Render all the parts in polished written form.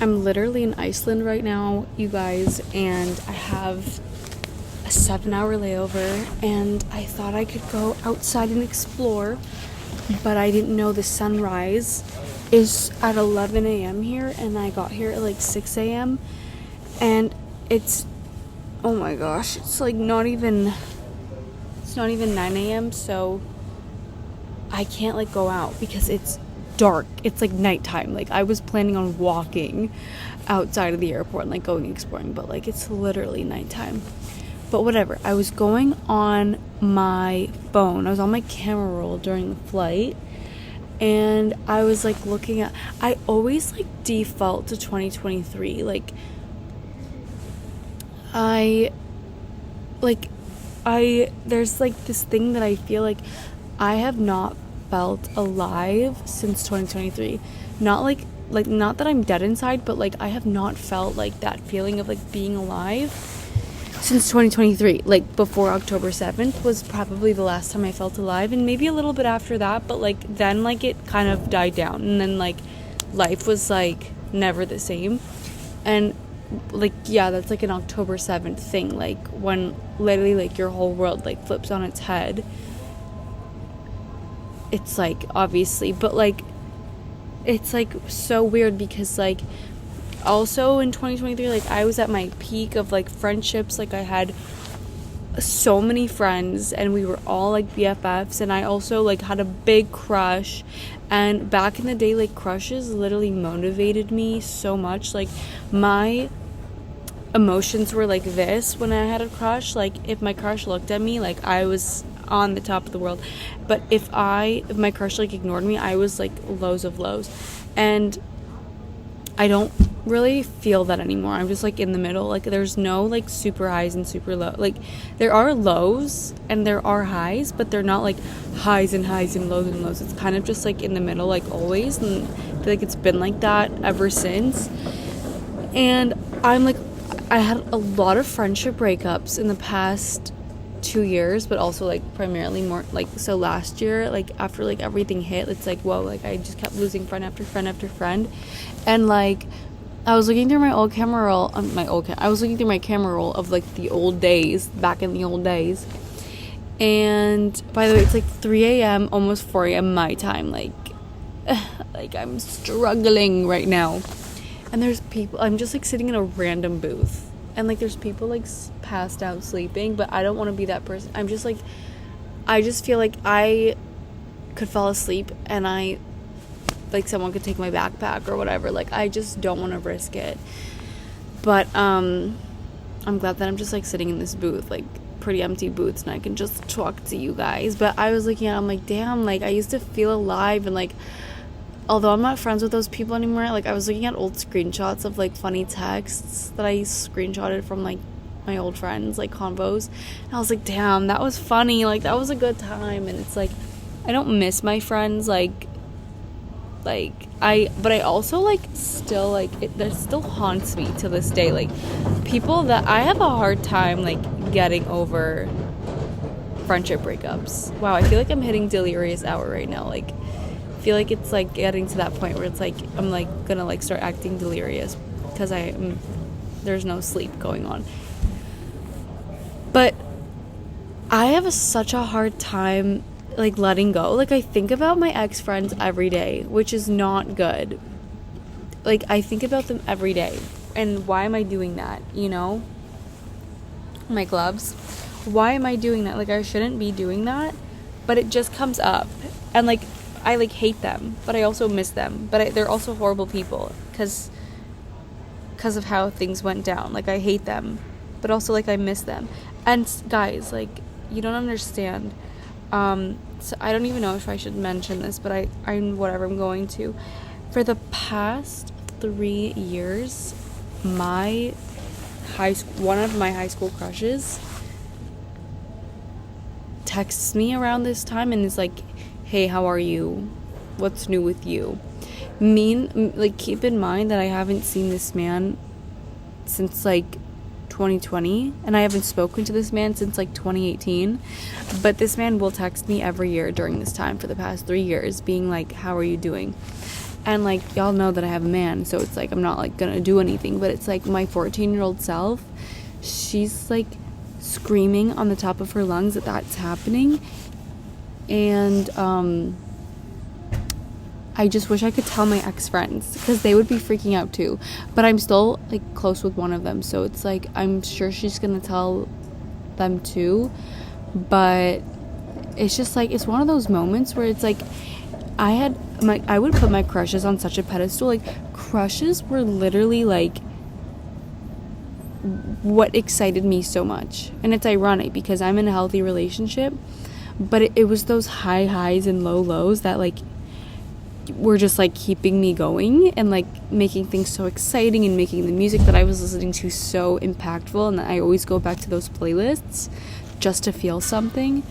I'm literally in Iceland right now, you guys, and I have a 7-hour layover, and I thought I could go outside and explore, but I didn't know the sunrise is at 11 a.m. here, and I got here at like 6 a.m. and it's, oh my gosh, it's not even 9 a.m. so I can't like go out because it's dark. It's like nighttime. Like, I was planning on walking outside of the airport and like going exploring, but like it's literally nighttime. But whatever, I was going on my phone. I was on my camera roll during the flight, and I was like looking at, I always like default to 2023. There's like this thing that I feel like I have not felt alive since 2023. Not not that I'm dead inside, but like I have not felt like that feeling of like being alive since 2023. Like, before October 7th was probably the last time I felt alive, and maybe a little bit after that, but like then like it kind of died down, and then like life was like never the same. And like, yeah, that's like an October 7th thing, like when literally like your whole world like flips on its head. It's like, obviously, but like it's like so weird because like also in 2023, like I was at my peak of like friendships. Like, I had so many friends and we were all like BFFs, and I also like had a big crush. And back in the day, like, crushes literally motivated me so much. Like, my emotions were like this when I had a crush. Like, if my crush looked at me, like I was on the top of the world, but if my crush like ignored me, I was like lows of lows. And I don't really feel that anymore. I'm just like in the middle. Like, there's no like super highs and super low. Like, there are lows and there are highs, but they're not like highs and highs and lows and lows. It's kind of just like in the middle, like always. And I feel like it's been like that ever since. And I'm like, I had a lot of friendship breakups in the past 2 years, but also like primarily more like, so last year, like after like everything hit, it's like, whoa, like I just kept losing friend after friend after friend. And like, I was looking through my old camera roll, I was looking through my camera roll of like the old days, back in the old days. And by the way, it's like 3 a.m, almost 4 a.m. my time. Like I'm struggling right now. And there's people, I'm just like sitting in a random booth, and like there's people like passed out sleeping, but I don't want to be that person. I'm just like, I just feel like I could fall asleep and someone could take my backpack or whatever. Like, I just don't want to risk it. But I'm glad that I'm just like sitting in this booth, like pretty empty booths, and I can just talk to you guys. But I was looking at it, I'm like, damn, like I used to feel alive. And like, although I'm not friends with those people anymore, like I was looking at old screenshots of like funny texts that I screenshotted from like my old friends, like convos, and I was like, damn, that was funny, like that was a good time. And it's like, I don't miss my friends, but I also like still like that still haunts me to this day. Like, people that I have a hard time like getting over friendship breakups. Wow, I feel like I'm hitting delirious hour right now. Like, I feel like it's like getting to that point where it's like I'm like gonna like start acting delirious because there's no sleep going on. But I have such a hard time like letting go. Like, I think about my ex-friends every day, which is not good. Like, I think about them every day, and why am I doing that? You know, my gloves, why am I doing that? Like, I shouldn't be doing that, but it just comes up. And like, I like hate them, but I also miss them, but they're also horrible people because of how things went down. Like, I hate them, but also like I miss them. And guys, like, you don't understand. So I don't even know if I should mention this, but I'm going to. For the past 3 years, one of my high school crushes texts me around this time and is like, hey, how are you? What's new with you? Keep in mind that I haven't seen this man since like 2020, and I haven't spoken to this man since like 2018, but this man will text me every year during this time for the past 3 years being like, how are you doing? And like, y'all know that I have a man, so it's like I'm not like gonna do anything, but it's like my 14-year-old self, she's like screaming on the top of her lungs that that's happening. And I just wish I could tell my ex-friends, because they would be freaking out too. But I'm still like close with one of them, so it's like I'm sure she's gonna tell them too. But it's just like, it's one of those moments where it's like I would put my crushes on such a pedestal. Like, crushes were literally like what excited me so much. And it's ironic because I'm in a healthy relationship, but it was those high highs and low lows that like were just like keeping me going and like making things so exciting and making the music that I was listening to so impactful. And I always go back to those playlists just to feel something,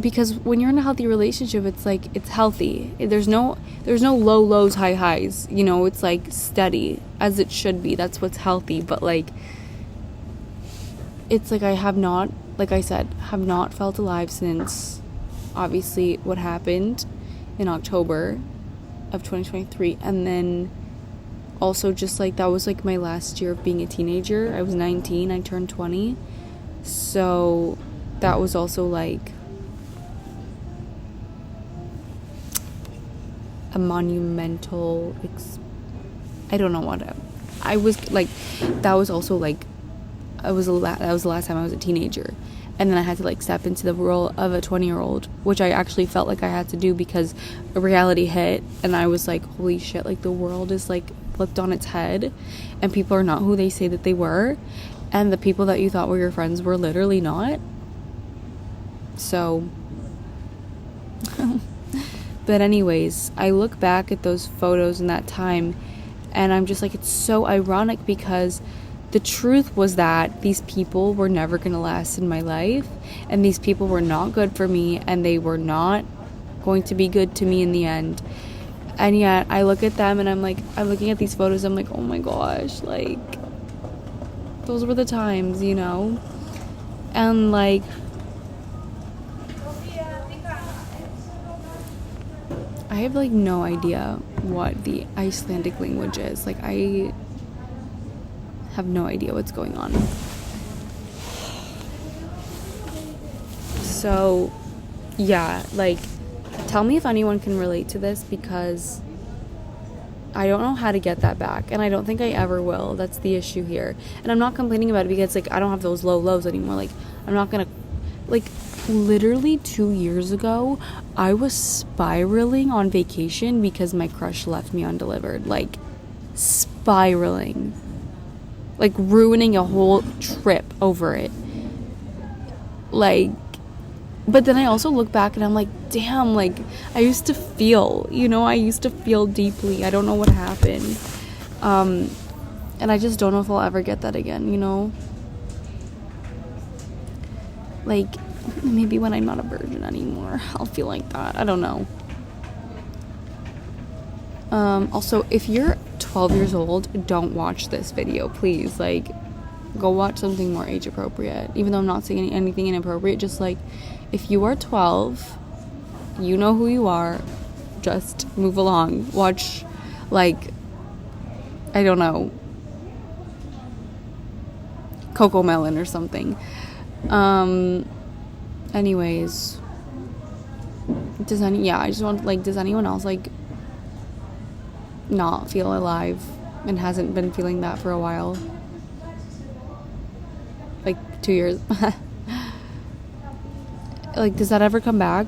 because when you're in a healthy relationship, it's like, it's healthy. There's no low lows, high highs, you know. It's like steady, as it should be. That's what's healthy. But like, it's like I have not, like I said, have not felt alive since obviously what happened in October of 2023. And then also just like, that was like my last year of being a teenager. I was 19, I turned 20, so that was also like a monumental I don't know what I was like. That was also like, that was the last time I was a teenager. And then I had to like step into the role of a 20-year-old, which I actually felt like I had to do because a reality hit, and I was like, holy shit, like the world is like flipped on its head, and people are not who they say that they were, and the people that you thought were your friends were literally not. So but anyways, I look back at those photos in that time, and I'm just like, it's so ironic, because the truth was that these people were never going to last in my life, and these people were not good for me, and they were not going to be good to me in the end. And yet I look at them and I'm like, I'm looking at these photos, I'm like, oh my gosh, like those were the times, you know. And like, I have like no idea what the Icelandic language is. Like, I have no idea what's going on. So yeah, like, tell me if anyone can relate to this, because I don't know how to get that back, and I don't think I ever will. That's the issue here. And I'm not complaining about it, because like I don't have those low lows anymore. Like, I'm not gonna, like, literally 2 years ago I was spiraling on vacation because my crush left me undelivered. Like, spiraling, like ruining a whole trip over it. Like, but then I also look back and I'm like, damn, like I used to feel, you know, I used to feel deeply. I don't know what happened. And I just don't know if I'll ever get that again, you know? Like, maybe when I'm not a virgin anymore, I'll feel like that. I don't know. Also, if you're 12 years old, don't watch this video, please. Like, go watch something more age appropriate. Even though I'm not saying anything inappropriate, just like, if you are 12, you know who you are, just move along. Watch, like, I don't know, Coco Melon or something. Anyways, does anyone else like not feel alive and hasn't been feeling that for a while? Like 2 years. Like, does that ever come back?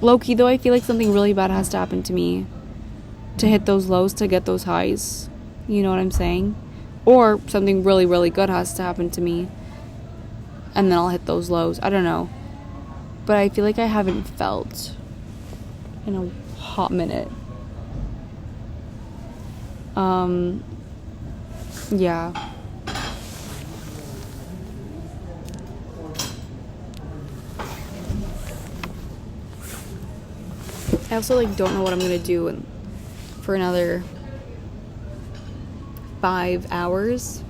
Low-key though, I feel like something really bad has to happen to me to hit those lows to get those highs. You know what I'm saying? Or something really, really good has to happen to me, and then I'll hit those lows. I don't know. But I feel like I haven't felt in a hot minute. Yeah. I also like don't know what I'm gonna do for another 5 hours.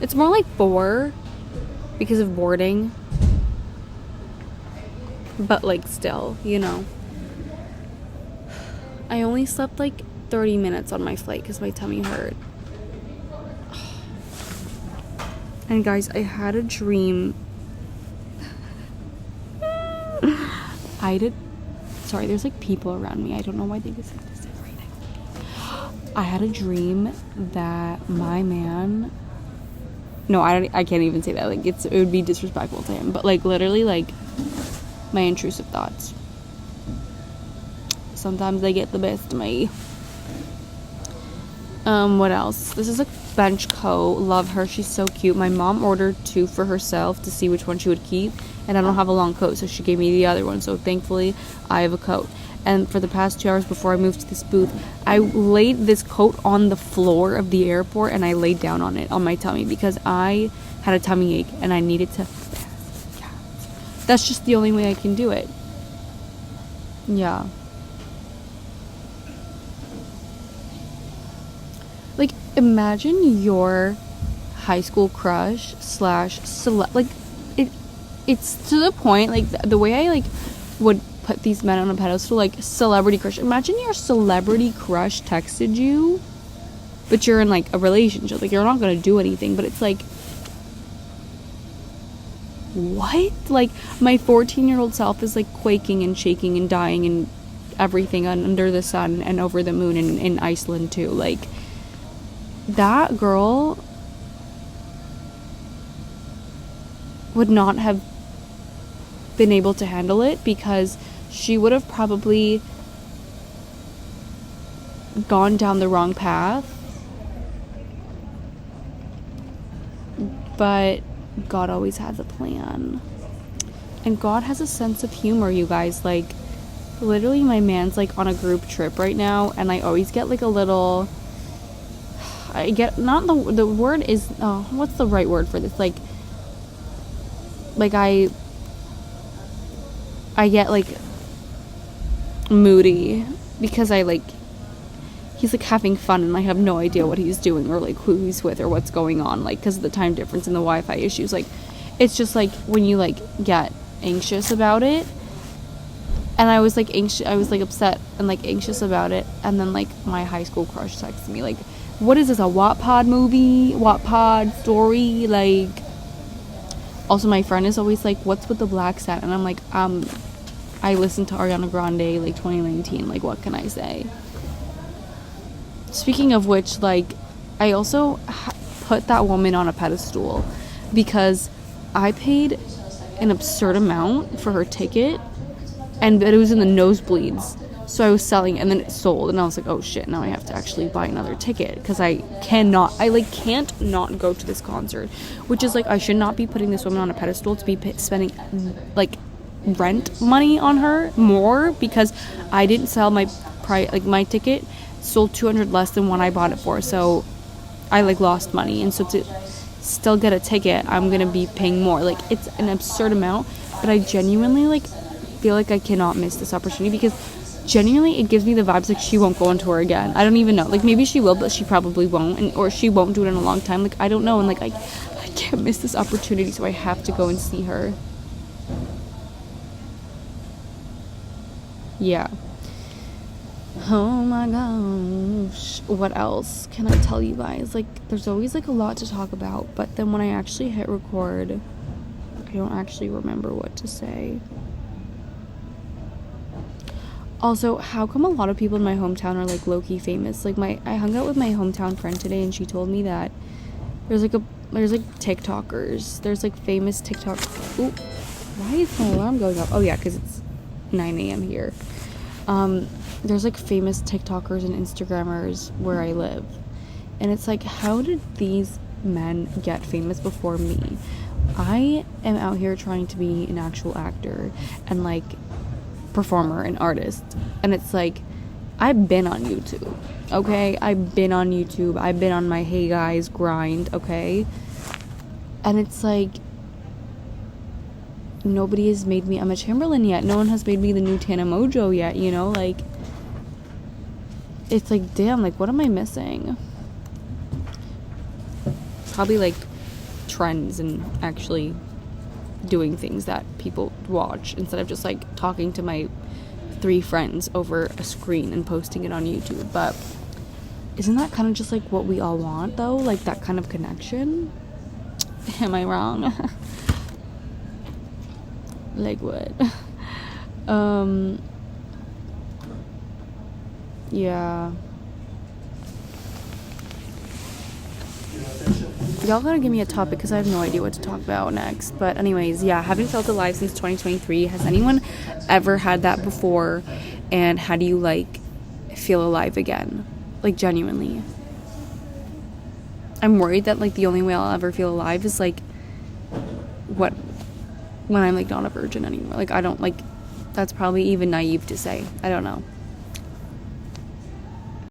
It's more like 4 because of boarding. but like still, you know. I only slept like 30 minutes on my flight because my tummy hurt. And guys, I had a dream. Sorry, there's like people around me. I don't know why they decide to sit right now. I had a dream that my man. No, I can't even say that. Like it would be disrespectful to him. But like literally, like my intrusive thoughts. Sometimes they get the best of me. What else? This is a bench coat. Love her. She's so cute. My mom ordered 2 for herself to see which one she would keep. And I don't have a long coat, so she gave me the other one. So thankfully, I have a coat. And for the past 2 hours before I moved to this booth, I laid this coat on the floor of the airport and I laid down on it, on my tummy, because I had a tummy ache and I needed to. Yeah. That's just the only way I can do it. Yeah. Like, imagine your high school crush / like, it's to the point, like, the way I, like, would put these men on a pedestal, like, celebrity crush. Imagine your celebrity crush texted you, but you're in, like, a relationship. Like, you're not gonna do anything, but it's like, what? Like, my 14-year-old self is, like, quaking and shaking and dying and everything under the sun and over the moon and in Iceland, too. Like, that girl would not have been able to handle it, because she would have probably gone down the wrong path. But God always has a plan. And God has a sense of humor, you guys. Like, literally my man's like on a group trip right now, and I always get like a little, I get, not the word is, oh, what's the right word for this? Like I get like moody because he's like having fun and I have no idea what he's doing or like who he's with or what's going on, like because of the time difference and the Wi-Fi issues. Like, it's just like when you like get anxious about it, and I was like upset and like anxious about it, and then like my high school crush texted me like, what is this, a Wattpad movie, Wattpad story? Like, also my friend is always like, what's with the black set? And I'm like, I listened to Ariana Grande like 2019, like what can I say? Speaking of which, like, I also put that woman on a pedestal because I paid an absurd amount for her ticket, and it was in the nosebleeds. So I was selling, and then it sold, and I was like, oh shit, now I have to actually buy another ticket, because I can't not go to this concert, which is like, I should not be putting this woman on a pedestal to be spending like rent money on her more, because I didn't sell my my ticket sold $200 less than what I bought it for, so I like lost money, and so to still get a ticket, I'm gonna be paying more. Like, it's an absurd amount, but I genuinely like feel like I cannot miss this opportunity, because genuinely it gives me the vibes like she won't go on tour again. I don't even know, like maybe she will, but she probably won't, or she won't do it in a long time. Like, I don't know, and like I can't miss this opportunity, so I have to go and see her. Yeah. Oh my gosh. What else can I tell you guys? Like, there's always like a lot to talk about, but then when I actually hit record, I don't actually remember what to say. Also, how come a lot of people in my hometown are like low-key famous? Like, I hung out with my hometown friend today, and she told me that there's like TikTokers. There's like famous TikTok. Ooh, why is my alarm going up? Oh yeah, because it's 9 a.m. here. There's like famous TikTokers and Instagrammers where I live, and it's like, how did these men get famous before me? I am out here trying to be an actual actor and like performer and artist, and it's like, I've been on YouTube, okay? I've been on YouTube. I've been on my Hey Guys grind, okay? And it's like, nobody has made me Emma Chamberlain yet. No one has made me the new Tana Mojo yet, you know? Like, it's like, damn, like, what am I missing? Probably like trends and actually doing things that people watch instead of just like talking to my 3 friends over a screen and posting it on YouTube. But isn't that kind of just like what we all want though? Like that kind of connection? Am I wrong? Like what? Yeah. Y'all gotta give me a topic because I have no idea what to talk about next. But anyways, yeah, haven't felt alive since 2023. Has anyone ever had that before? And how do you like feel alive again? Like genuinely. I'm worried that like the only way I'll ever feel alive is like when I'm like not a virgin anymore. Like I don't like, that's probably even naive to say. I don't know.